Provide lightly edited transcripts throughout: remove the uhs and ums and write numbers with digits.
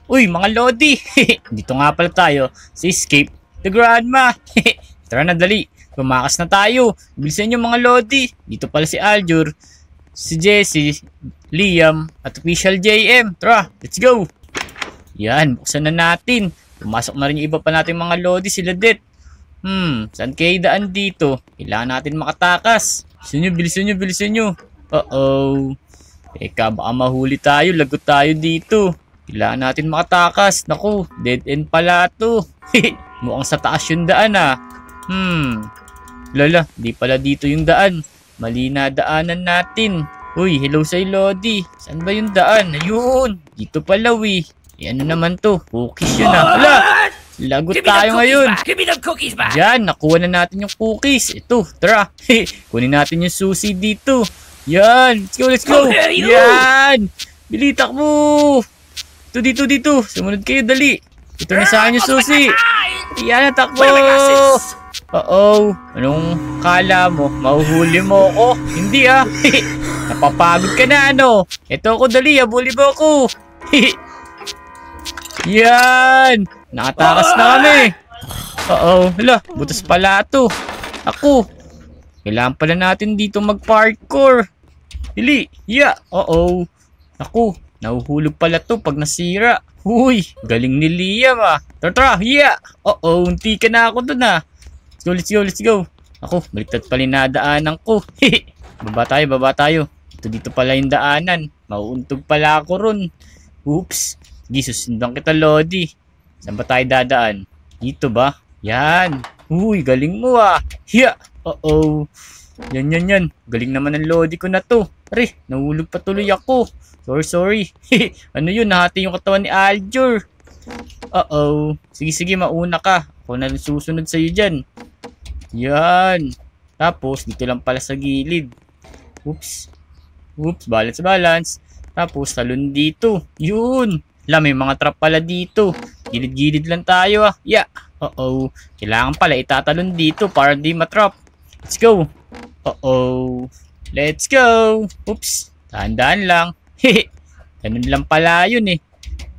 Uy, mga Lodi! Dito nga pala tayo sa Escape the Grandma. Tara na, dali. Tumakas na tayo. Bilisan nyo mga Lodi. Dito pala si Aljur, si Jesse, Liam, at Official JM. Tara, let's go! Yan, buksan na natin. Pumasok na rin yung iba pa natin mga Lodi, sila Det. Saan kayo daan dito? Kailangan natin makatakas. Bilisan nyo. Uh-oh. Teka, baka mahuli tayo, lagot tayo dito. Kailangan natin makatakas. Naku, dead end pala to. Mukhang sa taas yung daan ah. Lala, di pala dito yung daan. Mali na daanan natin. Uy, hello sa Lodi. Saan ba yung daan? Ayun, dito pala wi. Ano naman to? Cookies yun ah. Hala, lagot tayo ngayon. Diyan, nakuha na natin yung cookies. Ito, tara. Kunin natin yung susi dito. Yan, let's go. Yan. Bilitak mo. Dito. Sumunod kayo, dali. Ito na sa akin yung susi. Yan, takbo. Uh-oh. Anong kala mo? Mahuhuli mo ako? Hindi ah. Napapagod ka na ano. Ito ako, dali. Habuli mo ako. Yan. Nakatakas na kami. Uh-oh. Hala, butas pala ito. Ako. Kailangan pala natin dito mag-parkour. Dili. Yeah. Uh-oh. Ako. Nahuhulog pala to pag nasira. Uy, galing ni Liam ah. Tara, yeah. Uh-oh, unti ka na ako dun ah. Let's go. Ako, baliktad pala yung nadaanan ko. Baba tayo. Dito pala yung daanan. Mauuntog pala ako ron. Oops. Sige, susundan kita, Lodi. Saan ba tayo dadaan? Dito ba? Yan. Uy, galing mo ah. Yeah. Uh-oh. Yan. Galing naman ng Lodi ko na to. Aray, nahulog pa tuloy ako. Sorry. Ano yun? Nahati yung katawan ni Aljur. Uh-oh. Sige, mauna ka. Ako na rin susunod sa'yo dyan. Yan. Tapos, dito lang pala sa gilid. Oops, balance. Tapos, talon dito. Yun. May mga trap pala dito. Gilid-gilid lang tayo ah. Yeah. Uh-oh. Kailangan pala itatalon dito para di matrap. Let's go. Uh-oh. Let's go. Oops. Dahan-dahan lang. Ganun lang pala yun eh.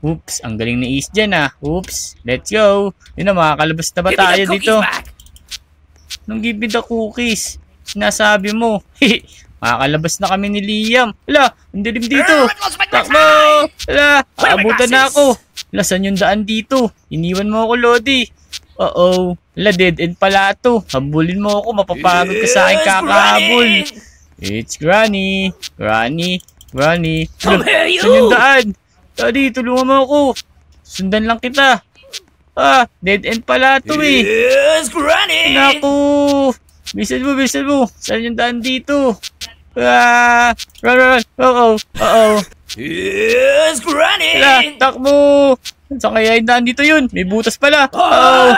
Oops. Ang galing ni Ace dyan ah. Oops. Let's go. Yun na, makakalabas na ba tayo dito? Nung give me the cookies. Sinasabi mo. Makakalabas na kami ni Liam. Hala, ang dilim dito. Takbo! Hala, aabutan na ako. Hala, saan yung daan dito? Iniwan mo ako, Lodi. Uh-oh. Hala, dead end pala to. Habulin mo ako, mapapagod ka sa akin kakahabol. It's Granny. Hala, saan yung daan? Daddy, tulungan mo ako. Sundan lang kita. Dead end pala to eh. Yes, Granny! Naku! Bilisan mo. Saan yung daan dito? Run. Uh-oh. Yes, Granny! Hala, takbo! Saan kaya yung daan dito yun? May butas pala. Uh-oh.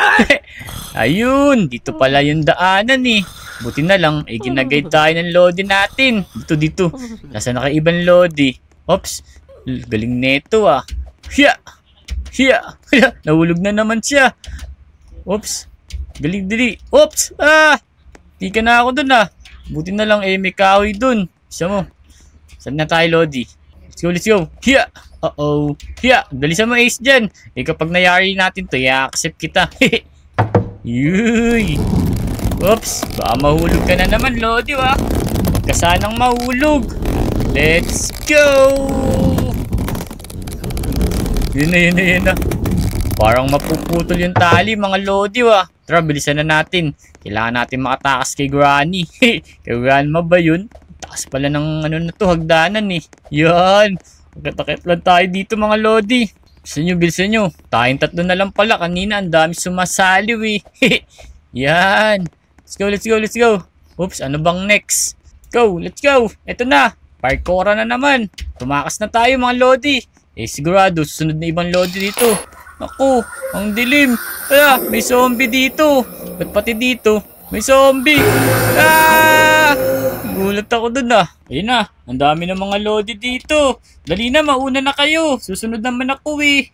Ayun, dito pala yung daanan eh. Buti na lang, ginagay tayo ng Lodi natin. Dito. Nasa nakaibang Lodi. Oops, galing neto ah. Hiya! Nahulog na naman siya. Oops, galing dili. Oops, di ka na ako dun ah. Buti na lang may kahoy dun. Isa mo. Saan na tayo, Lodi? Let's go. Hiya! Uh-oh. Hiya! Dalisan mo Ace dyan. Kapag nayari natin to, i-accept kita. Yuy! Oops! Baka mahulog ka na naman, Lodi ah. Huwag ka sanang mahulog. Let's go! Yun na. Parang mapuputol yung tali, mga Lodi ah. Tara, bilisan na natin. Kailangan natin makatakas kay Granny. Kay Grandma ba yun? Takas pala ng hagdanan eh. Yan. Akit-akit lang tayo dito mga Lodi. Bilisan nyo. Tayong tatlo na lang pala. Kanina ang dami sumasaliw eh. Yan. Let's go. Oops, ano bang next? Let's go. Eto na. Parkour na naman. Tumakas na tayo mga Lodi. Sigurado, susunod na ibang Lodi dito. Naku, ang dilim. May zombie dito. Ba't pati dito? May zombie. Gulat ako dun ah. Ayun na, ang dami ng mga Lodi dito. Dali na, mauna na kayo. Susunod naman ako eh.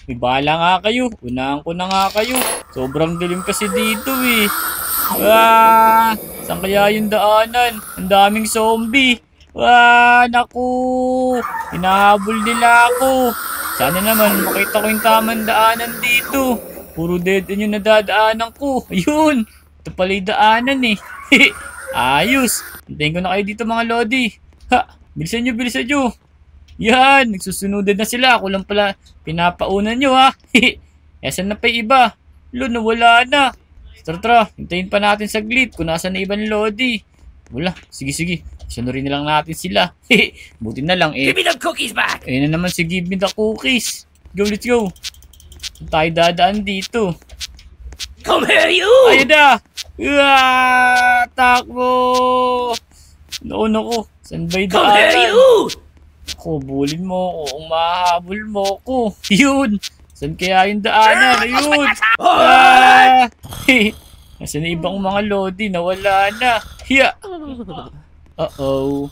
May bahala nga kayo. Unahan ko na nga kayo. Sobrang dilim kasi dito eh. Saan kaya yung daanan? Ang daming zombie. Naku. Hinahabol nila ako. Sana naman makita ko yung tamang daanan dito. Puro dead end yung nadadaanan ko. Ayun. Ito pala yung daanan eh. Ayos. Hintayin ko na kayo dito mga lodi. Ha! Bilisan nyo, bilisan nyo. Yan. Nagsusunodan na sila. Ako lang pala pinapaunan nyo ha. Esan na pa yung iba? Lo, nawala na. Tara, hintayin pa natin saglit kung nasa na ibang lodi. Wala. Sige, sige. Sunurin na lang natin sila. Buti na lang eh. Give me the cookies back! Ayun na naman si Give Me The Cookies. Go, let's go. Tayo dadaan dito. Come here, you! Ayun na! Takbo! Nauna ko. Saan ba'y Come here, daanan? you! Ako, bulin mo ako. Kung mahabol mo ako. Yun! Saan kaya yung daanan? Ayun! Nasaan na ibang mga lodi? Nawala na. Hiya! Uh-oh.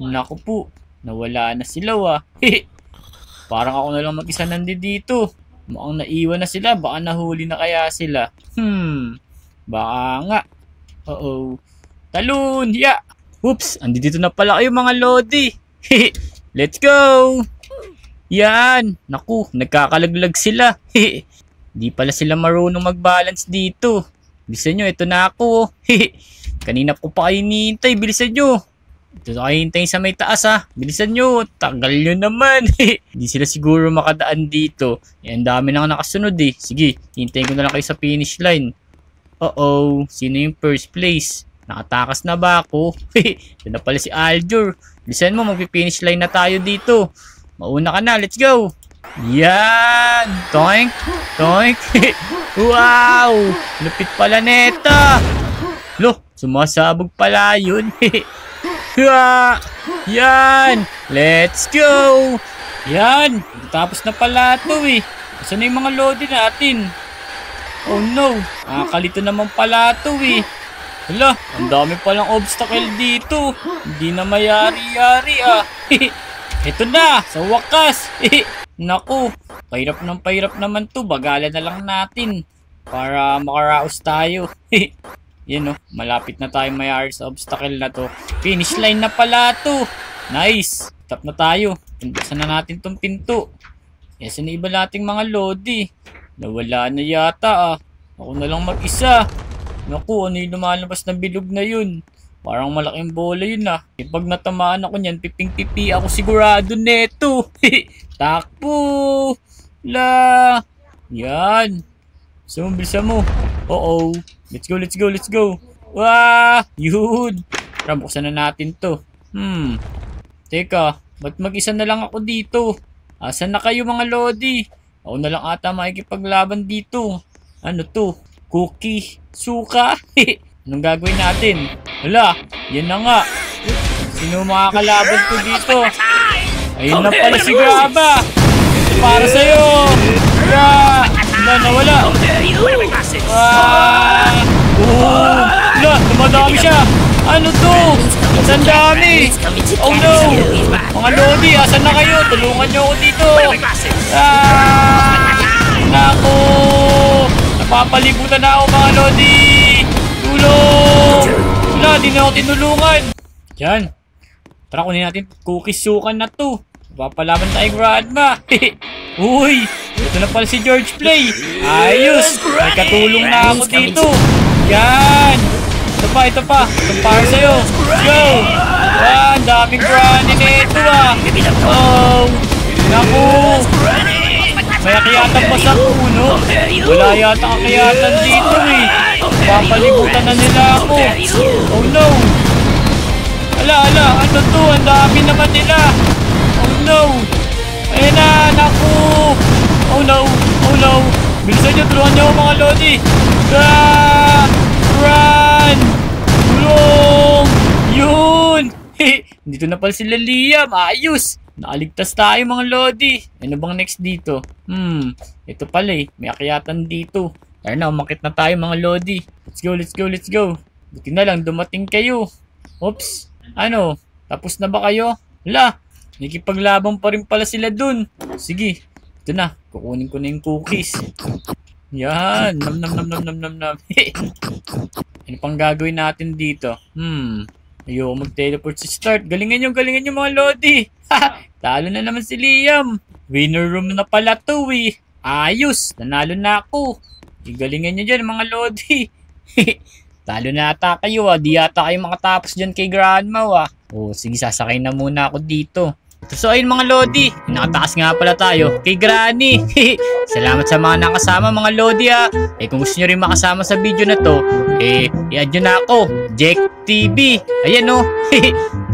Naku po. Nawala na sila Parang ako na lang mag-isa nandito. Mukhang naiwan na sila. Baka nahuli na kaya sila. Baka nga. Uh-oh. Talon! Hiya! Oops! Andito na pala kayo mga lodi. Let's go! Yan! Naku, nagkakalaglag sila. Di pala sila marunong mag-balance dito. Bilisan nyo, ito na ako. Kanina po pa kayo hinihintay. Bilisan nyo. Ito na kayo hintayin sa may taas Bilisan nyo. Tagal nyo naman. Hindi sila siguro makadaan dito. Ang dami na nakasunod Sige, hintayin ko na lang kayo sa finish line. Uh-oh. Sino yung first place? Nakatakas na ba ako? Ito na pala si Aljur. Bilisan mo, mag-finish line na tayo dito. Mauna ka na, let's go! Yan! Toink! Toink! Wow! Lupit pala neta! Lo, sumasabog pala yun. Yan! Let's go! Yan! Tapos na pala ito Saan na yung mga lodi natin? Oh no! Nakakalito naman pala ito Hala, ang dami palang obstacle dito. Hindi na mayari-yari Ito na, sa wakas. Naku, pahirap naman to. Bagalan na lang natin para makaraos tayo. Yan malapit na tayo mayari sa obstacle na to. Finish line na pala to. Nice, tap na tayo. Pintasan na natin tong pinto. Yes, na iba nating mga lodi. Nawala na yata Ako na lang mag-isa. Naku, ano yung lumalabas na bilog na yun? Parang malaking bola yun Pag natamaan ako niyan, piping-pipi ako sigurado neto. Takbo! La! Yan. So, bilisan mo. Uh-oh. Let's go, let's go, let's go. Wah! Yun. Tara, buksan na natin to. Teka, ba't mag-isa na lang ako dito? Asan na kayo mga lodi? Ako na lang ata makikipaglaban dito. Ano to? Cookie? Suka? Anong gagawin natin? Hala, yan na nga. Sino makakalaban ko dito? Ayun na pala si Graba. Ito para sa'yo. Hala, nawala. Hala, dumadami siya. Ano to? Ang dami. Oh no. Mga lodi, asan na kayo? Tulungan nyo ako dito. Naku. Napapalibutan na ako mga lodi. Tulong! Wala, di na ako tinulungan. Yan. Tara, kunin natin cookies sukan na to. Papalaban tayo Gradma. Uy, ito na pala si George Play. Ayos, may katulong na ako dito. Yan. Ito pa. Ito para sa'yo. Let's go. Yan, daming granny na ito Oh. Naku. May akiyatan pa sa puno. Wala yata akiyatan dito Papalibutan na nila ako. Oh no. Ala, ano to? Ang dami naman nila. Oh no. Ayan na, naku. Oh no. Bilisan nyo, tulungan nyo mga lodi. Run! Tulong! Yun! Dito na pala sila Liam. Ayos! Nakaligtas tayo mga lodi. Ano bang next dito? Ito pala may akyatan dito. Tara na, umakit na tayo mga lodi. Let's go. Buti na lang dumating kayo. Oops. Ano? Tapos na ba kayo? Hala, nakikipaglaban pa rin pala sila dun. Sige, ito na. Kukunin ko na yung cookies. Yan. Nam. Ano pang gagawin natin dito? Ayoko mag-teleport sa start. Galingan nyo mga lodi. Talo na naman si Liam. Winner room na pala to eh. Ayos, nanalo na ako. Igalingan nyo dyan mga lodi. Talo na ata kayo ah. Di ata kayo makatapos dyan kay Grandma ah. Oh, sige, sasakay na muna ako dito. So ayun mga lodi, nakatakas nga pala tayo kay Granny. Salamat sa mga nakasama mga lodi ah. Kung gusto nyo rin makasama sa video na to, i-add nyo na ako, Jack TV. Ayan oh.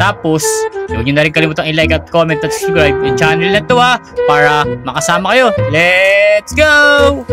Tapos, huwag nyo na rin kalimutang i-like at comment at subscribe yung channel na to ah, para makasama kayo. Let's go!